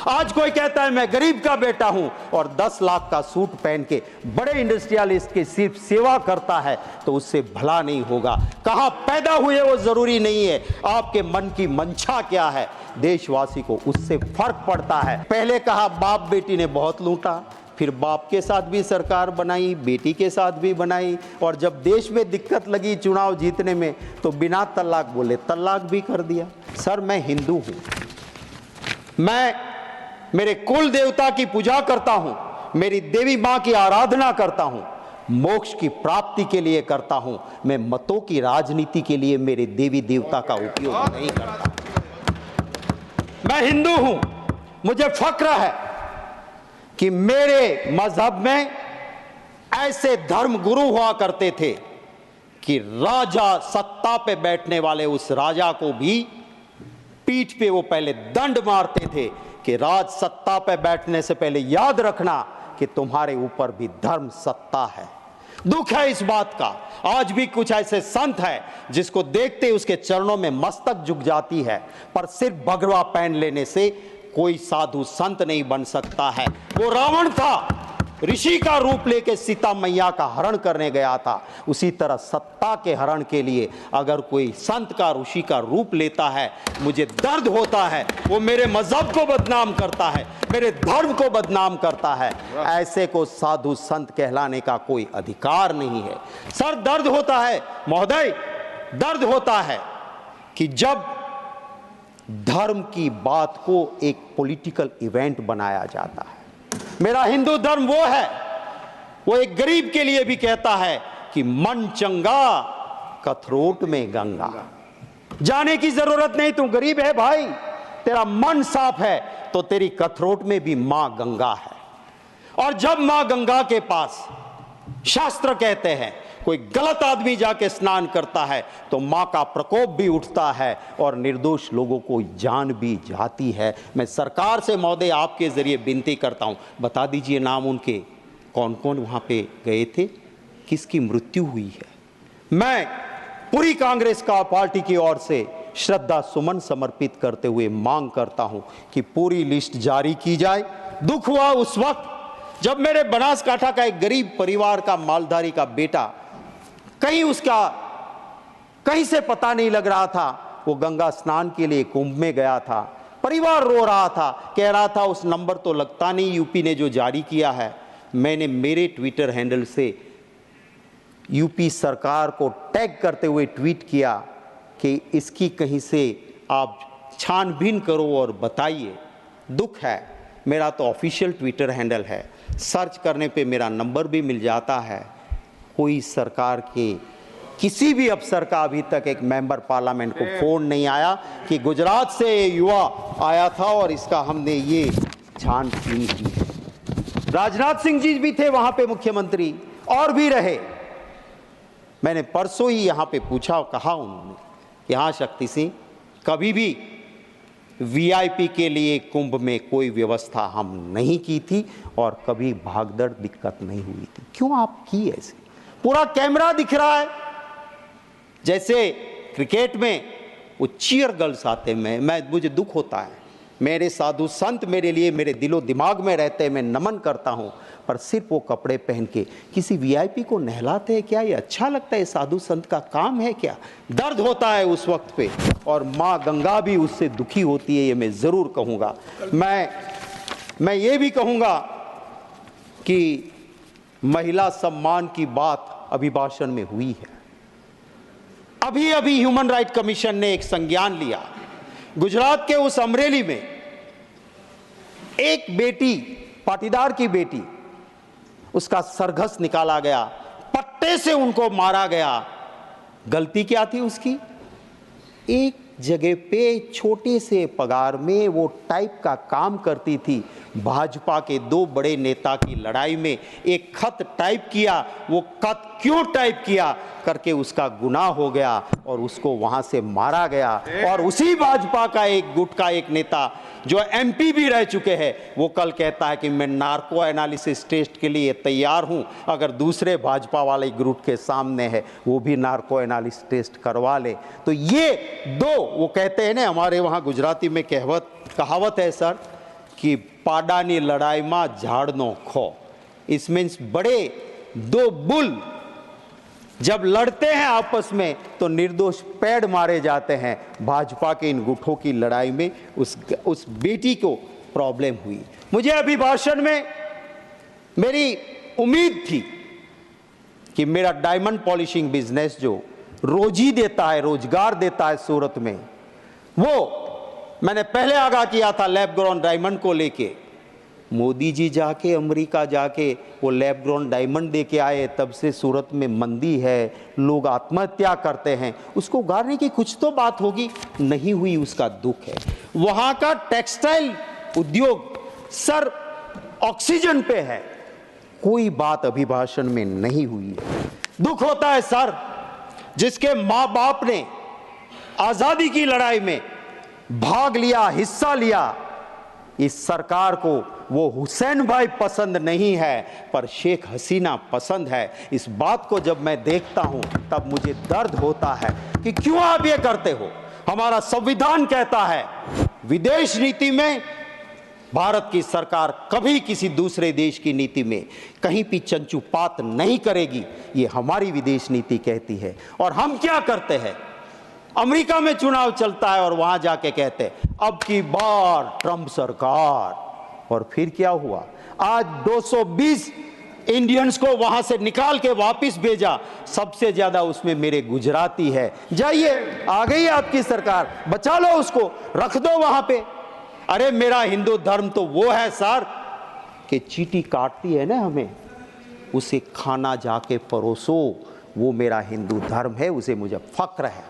आज कोई कहता है मैं गरीब का बेटा हूं और 10 लाख का सूट पहन के बड़े इंडस्ट्रियलिस्ट की सिर्फ सेवा करता है तो उससे भला नहीं होगा। कहां पैदा हुए वो जरूरी नहीं है, आपके मन की मंशा क्या है, देशवासी को उससे फर्क पड़ता है। पहले कहा बाप बेटी ने बहुत लूटा, फिर बाप के साथ भी सरकार बनाई, बेटी के साथ भी बनाई, और जब देश में दिक्कत लगी चुनाव जीतने में तो बिना तलाक बोले तलाक भी कर दिया। सर मैं हिंदू हूं, मैं मेरे कुल देवता की पूजा करता हूं, मेरी देवी मां की आराधना करता हूं, मोक्ष की प्राप्ति के लिए करता हूं। मैं मतों की राजनीति के लिए मेरे देवी देवता का उपयोग नहीं करता। मैं हिंदू हूं, मुझे फक्र है कि मेरे मजहब में ऐसे धर्म गुरु हुआ करते थे कि राजा सत्ता पे बैठने वाले उस राजा को भी पीठ पे वो पहले दंड मारते थे कि राज सत्ता पे बैठने से पहले याद रखना कि तुम्हारे ऊपर भी धर्म सत्ता है। दुख है इस बात का, आज भी कुछ ऐसे संत हैं जिसको देखते उसके चरणों में मस्तक झुक जाती है, पर सिर्फ भगवा पहन लेने से कोई साधु संत नहीं बन सकता है। वो रावण था, ऋषि का रूप लेके सीता मैया का हरण करने गया था। उसी तरह सत्ता के हरण के लिए अगर कोई संत का ऋषि का रूप लेता है, मुझे दर्द होता है। वो मेरे मजहब को बदनाम करता है, मेरे धर्म को बदनाम करता है। ऐसे को साधु संत कहलाने का कोई अधिकार नहीं है। सर दर्द होता है महोदय, दर्द होता है कि जब धर्म की बात को एक पॉलिटिकल इवेंट बनाया जाता है। मेरा हिंदू धर्म वो है, वो एक गरीब के लिए भी कहता है कि मन चंगा कथरोट में गंगा। जाने की जरूरत नहीं, तू गरीब है भाई, तेरा मन साफ है तो तेरी कथरोट में भी मां गंगा है। और जब मां गंगा के पास शास्त्र कहते हैं कोई गलत आदमी जाके स्नान करता है तो मां का प्रकोप भी उठता है और निर्दोष लोगों को जान भी जाती है। मैं सरकार से महोदय आपके जरिए विनती करता हूं, बता दीजिए नाम उनके, कौन कौन वहां पे गए थे, किसकी मृत्यु हुई है। मैं पूरी कांग्रेस का पार्टी की ओर से श्रद्धा सुमन समर्पित करते हुए मांग करता हूं कि पूरी लिस्ट जारी की जाए। दुख हुआ उस वक्त जब मेरे बनासकांठा का एक गरीब परिवार का मालधारी का बेटा कहीं से पता नहीं लग रहा था, वो गंगा स्नान के लिए कुंभ में गया था। परिवार रो रहा था, कह रहा था उस नंबर तो लगता नहीं यूपी ने जो जारी किया है। मैंने मेरे ट्विटर हैंडल से यूपी सरकार को टैग करते हुए ट्वीट किया कि इसकी कहीं से आप छानबीन करो और बताइए। दुख है, मेरा तो ऑफिशियल ट्विटर हैंडल है, सर्च करने पे मेरा नंबर भी मिल जाता है। कोई सरकार के किसी भी अफसर का अभी तक एक मेंबर पार्लियामेंट को फोन नहीं आया कि गुजरात से युवा आया था और इसका हमने ये छानबीन की। राजनाथ सिंह जी भी थे वहां पे मुख्यमंत्री, और भी रहे। मैंने परसों ही यहां पे पूछा, कहा उन्होंने यहां शक्ति सिंह कभी भी वीआईपी के लिए कुंभ में कोई व्यवस्था हम नहीं की थी और कभी भागदड़ दिक्कत नहीं हुई थी। क्यों आप की ऐसे? पूरा कैमरा दिख रहा है, जैसे क्रिकेट में वो चीयर गर्ल्स आते हैं। मुझे दुख होता है, मेरे साधु संत मेरे लिए मेरे दिलो दिमाग में रहते हैं, मैं नमन करता हूं, पर सिर्फ वो कपड़े पहन के किसी वीआईपी को नहलाते हैं क्या? ये अच्छा लगता है? साधु संत का काम है क्या? दर्द होता है उस वक्त पे, और माँ गंगा भी उससे दुखी होती है, ये मैं ज़रूर कहूँगा। मैं ये भी कहूँगा कि महिला सम्मान की बात अभिभाषण में हुई है। अभी अभी ह्यूमन राइट कमीशन ने एक संज्ञान लिया। गुजरात के उस अमरेली में एक बेटी, पाटीदार की बेटी, उसका सरघस निकाला गया, पट्टे से उनको मारा गया। गलती क्या थी उसकी? एक जगह पे छोटे से पगार में वो टाइप का काम करती थी। भाजपा के दो बड़े नेता की लड़ाई में एक खत टाइप किया, वो खत क्यों टाइप किया करके उसका गुनाह हो गया और उसको वहां से मारा गया। और उसी भाजपा का एक गुट का एक नेता जो एमपी भी रह चुके हैं, वो कल कहता है कि मैं नार्को एनालिसिस टेस्ट के लिए तैयार हूं, अगर दूसरे भाजपा वाले ग्रुप के सामने है वो भी नार्को एनालिसिस टेस्ट करवा ले। तो ये दो, वो कहते हैं ना, हमारे वहां गुजराती में कहावत है सर, कि पाडानी लड़ाई में झाड़नो खो। इस मीन्स बड़े दो बुल जब लड़ते हैं आपस में तो निर्दोष पेड़ मारे जाते हैं। भाजपा के इन गुठों की लड़ाई में उस बेटी को प्रॉब्लम हुई। मुझे अभिभाषण में मेरी उम्मीद थी कि मेरा डायमंड पॉलिशिंग बिजनेस जो रोजी देता है, रोजगार देता है सूरत में, वो मैंने पहले आगाह किया था लैब ग्रोन डायमंड को लेके। मोदी जी जाके अमेरिका जाके वो लैब ग्रोन डायमंड दे के आए, तब से सूरत में मंदी है, लोग आत्महत्या करते हैं। उसको उगारने की कुछ तो बात होगी, नहीं हुई, उसका दुख है। वहाँ का टेक्सटाइल उद्योग सर ऑक्सीजन पे है, कोई बात अभिभाषण में नहीं हुई है। दुख होता है सर, जिसके माँ बाप ने आजादी की लड़ाई में भाग लिया, हिस्सा लिया। इस सरकार को वो हुसैन भाई पसंद नहीं है पर शेख हसीना पसंद है। इस बात को जब मैं देखता हूं तब मुझे दर्द होता है कि क्यों आप ये करते हो। हमारा संविधान कहता है विदेश नीति में भारत की सरकार कभी किसी दूसरे देश की नीति में कहीं भी चंचुपात नहीं करेगी, ये हमारी विदेश नीति कहती है। और हम क्या करते हैं, अमेरिका में चुनाव चलता है और वहां जाके कहते हैं अब की बार ट्रंप सरकार। और फिर क्या हुआ, आज 220 इंडियंस को वहां से निकाल के वापस भेजा, सबसे ज्यादा उसमें मेरे गुजराती है। जाइए, आ गई आपकी सरकार, बचा लो उसको, रख दो वहां पे। अरे मेरा हिंदू धर्म तो वो है सर कि चींटी काटती है ना हमें, उसे खाना जाके परोसो, वो मेरा हिंदू धर्म है, उसे मुझे फक्र है।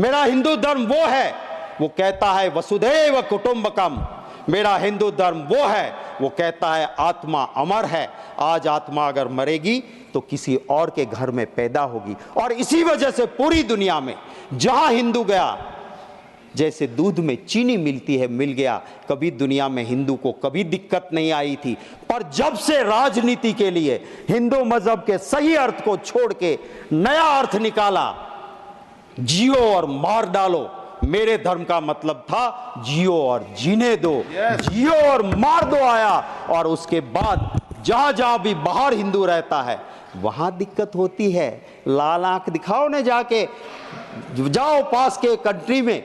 मेरा हिंदू धर्म वो है, वो कहता है वसुधैव कुटुंबकम। मेरा हिंदू धर्म वो है, वो कहता है आत्मा अमर है। आज आत्मा अगर मरेगी तो किसी और के घर में पैदा होगी। और इसी वजह से पूरी दुनिया में जहां हिंदू गया, जैसे दूध में चीनी मिलती है, मिल गया। कभी दुनिया में हिंदू को कभी दिक्कत नहीं आई थी, पर जब से राजनीति के लिए हिंदू मजहब के सही अर्थ को छोड़ के नया अर्थ निकाला, जियो और मार डालो। मेरे धर्म का मतलब था जियो और जीने दो, जियो और मार दो आया। और उसके बाद जहां जहां भी बाहर हिंदू रहता है वहां दिक्कत होती है। लाल आंख दिखाओ ने जाके, जाओ पास के कंट्री में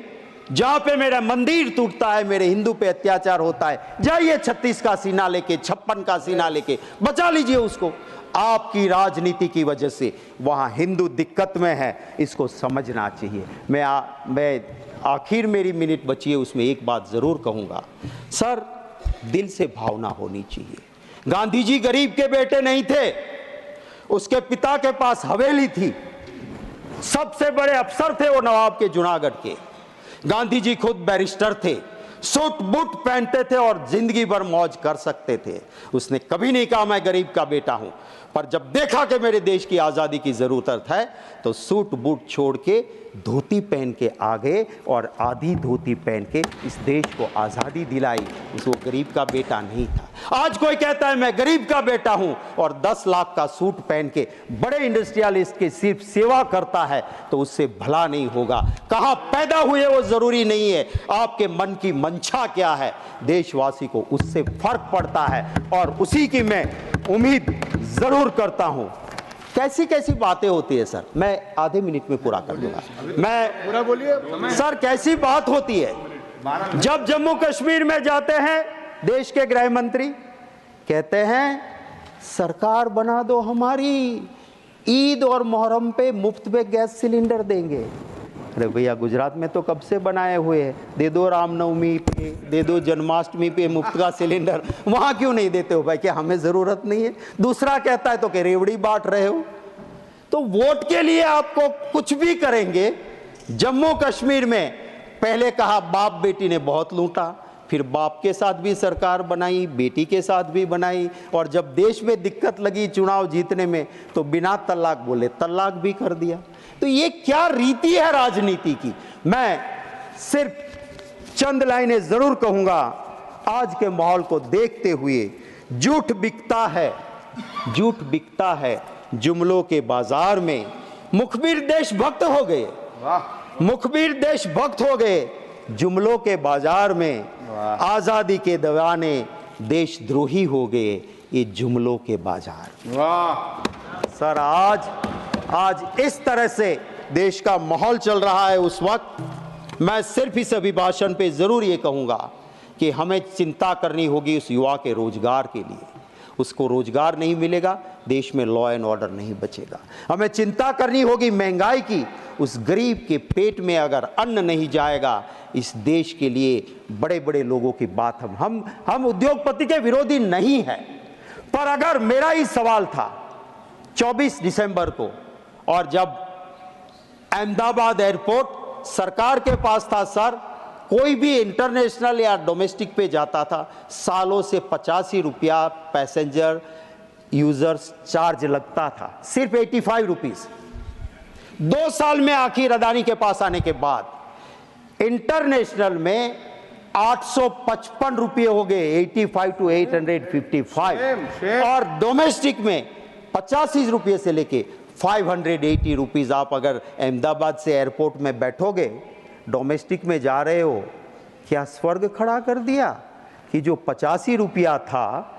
जहां पे मेरा मंदिर टूटता है, मेरे हिंदू पे अत्याचार होता है, जाइए 36 का सीना लेके, 56 का सीना लेके, बचा लीजिए उसको। आपकी राजनीति की वजह से वहां हिंदू दिक्कत में है, इसको समझना चाहिए। मैं आखिर मेरी मिनट बची है, उसमें एक बात जरूर कहूंगा सर, दिल से भावना होनी चाहिए। गांधी जी गरीब के बेटे नहीं थे, उसके पिता के पास हवेली थी, सबसे बड़े अफसर थे वो नवाब के जूनागढ़ के। गांधी जी खुद बैरिस्टर थे, सूट बूट पहनते थे और जिंदगी भर मौज कर सकते थे। उसने कभी नहीं कहा मैं गरीब का बेटा हूं, पर जब देखा कि मेरे देश की आजादी की जरूरत है तो सूट बूट छोड़ के धोती पहन के आ गए और आधी धोती पहन के इस देश को आजादी दिलाई। वो गरीब का बेटा नहीं था। आज कोई कहता है मैं गरीब का बेटा हूं और 10 लाख का सूट पहन के बड़े इंडस्ट्रियलिस्ट की सिर्फ सेवा करता है तो उससे भला नहीं होगा। कहां पैदा हुए वो जरूरी नहीं है, आपके मन की मंशा क्या है, देशवासी को उससे फर्क पड़ता है। और उसी की मैं उम्मीद जरूर करता हूं। कैसी कैसी बातें होती है सर, मैं आधे मिनट में पूरा कर दूंगा। मैं पूरा बोलिए सर, कैसी बात होती है जब जम्मू कश्मीर में जाते हैं, देश के गृह मंत्री कहते हैं सरकार बना दो हमारी, ईद और मुहर्रम पे मुफ्त में गैस सिलेंडर देंगे। अरे भैया, गुजरात में तो कब से बनाए हुए हैं, दे दो रामनवमी पे, दे दो जन्माष्टमी पे मुफ्त का सिलेंडर, वहां क्यों नहीं देते हो भाई? क्या हमें जरूरत नहीं है? दूसरा कहता है तो कि रेवड़ी बांट रहे हो। तो वोट के लिए आपको कुछ भी करेंगे। जम्मू कश्मीर में पहले कहा बाप बेटी ने बहुत लूटा, फिर बाप के साथ भी सरकार बनाई, बेटी के साथ भी बनाई, और जब देश में दिक्कत लगी चुनाव जीतने में तो बिना तलाक बोले तलाक भी कर दिया। तो ये क्या रीति है राजनीति की? मैं सिर्फ चंद लाइनें जरूर कहूंगा। आज के माहौल को देखते हुए झूठ बिकता है, झूठ बिकता है जुमलों के बाजार में। मुखबिर देशभक्त हो गए, मुखबिर देशभक्त हो गए जुमलों के बाजार में। आजादी के दीवाने देशद्रोही हो गए ये जुमलों के बाजार। वाह सर, आज इस तरह से देश का माहौल चल रहा है। उस वक्त मैं सिर्फ इस अभिभाषण पे ज़रूर ये कहूँगा कि हमें चिंता करनी होगी उस युवा के रोजगार के लिए। उसको रोजगार नहीं मिलेगा, देश में लॉ एंड ऑर्डर नहीं बचेगा। हमें चिंता करनी होगी महंगाई की। उस गरीब के पेट में अगर अन्न नहीं जाएगा, इस देश के लिए बड़े बड़े लोगों की बात हम उद्योगपति के विरोधी नहीं है, पर अगर मेरा ही सवाल था 24 दिसंबर को, और जब अहमदाबाद एयरपोर्ट सरकार के पास था सर, कोई भी इंटरनेशनल या डोमेस्टिक पे जाता था, सालों से 85 रुपया पैसेंजर यूजर्स चार्ज लगता था, सिर्फ 85 रुपीज। 2 साल में आखिर अदानी के पास आने के बाद इंटरनेशनल में 855 रुपये हो गए, 85 to 855, और डोमेस्टिक में 85 रुपये से लेके 580 रुपीज। आप अगर अहमदाबाद से एयरपोर्ट में बैठोगे, डोमेस्टिक में जा रहे हो, क्या स्वर्ग खड़ा कर दिया कि जो 85 रुपया था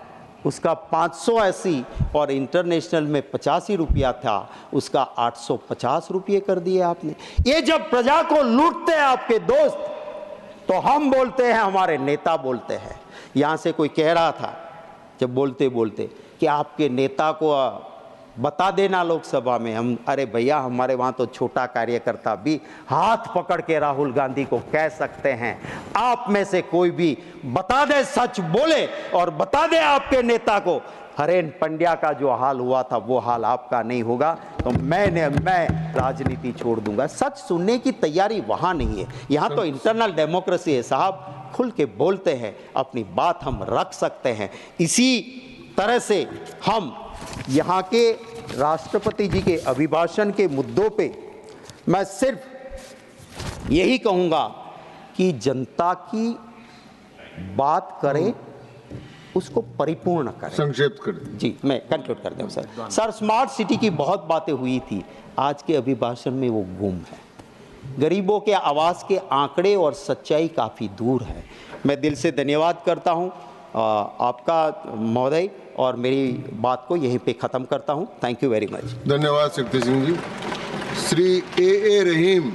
उसका 580, और इंटरनेशनल में 85 रुपया था उसका 850 रुपये कर दिए आपने। ये जब प्रजा को लूटते हैं आपके दोस्त, तो हम बोलते हैं, हमारे नेता बोलते हैं। यहाँ से कोई कह रहा था जब बोलते बोलते कि आपके नेता को बता देना लोकसभा में। हम, अरे भैया, हमारे वहाँ तो छोटा कार्यकर्ता भी हाथ पकड़ के राहुल गांधी को कह सकते हैं, आप में से कोई भी बता दे, सच बोले और बता दे आपके नेता को, हरेन पंड्या का जो हाल हुआ था वो हाल आपका नहीं होगा, तो मैं राजनीति छोड़ दूंगा। सच सुनने की तैयारी वहाँ नहीं है। यहाँ तो इंटरनल डेमोक्रेसी है साहब, खुल के बोलते हैं, अपनी बात हम रख सकते हैं। इसी तरह से हम यहाँ के राष्ट्रपति जी के अभिभाषण के मुद्दों पे मैं सिर्फ यही कहूँगा कि जनता की बात करें, उसको परिपूर्ण करें। संक्षेप करें जी, मैं कंक्लूड कर दूं सर, स्मार्ट सिटी की बहुत बातें हुई थी, आज के अभिभाषण में वो गुम है। गरीबों के आवाज़ के आंकड़े और सच्चाई काफ़ी दूर है। मैं दिल से धन्यवाद करता हूँ आपका महोदय, और मेरी बात को यहीं पे ख़त्म करता हूँ। Thank you very much. धन्यवाद शक्ति सिंह जी। श्री ए रहीम।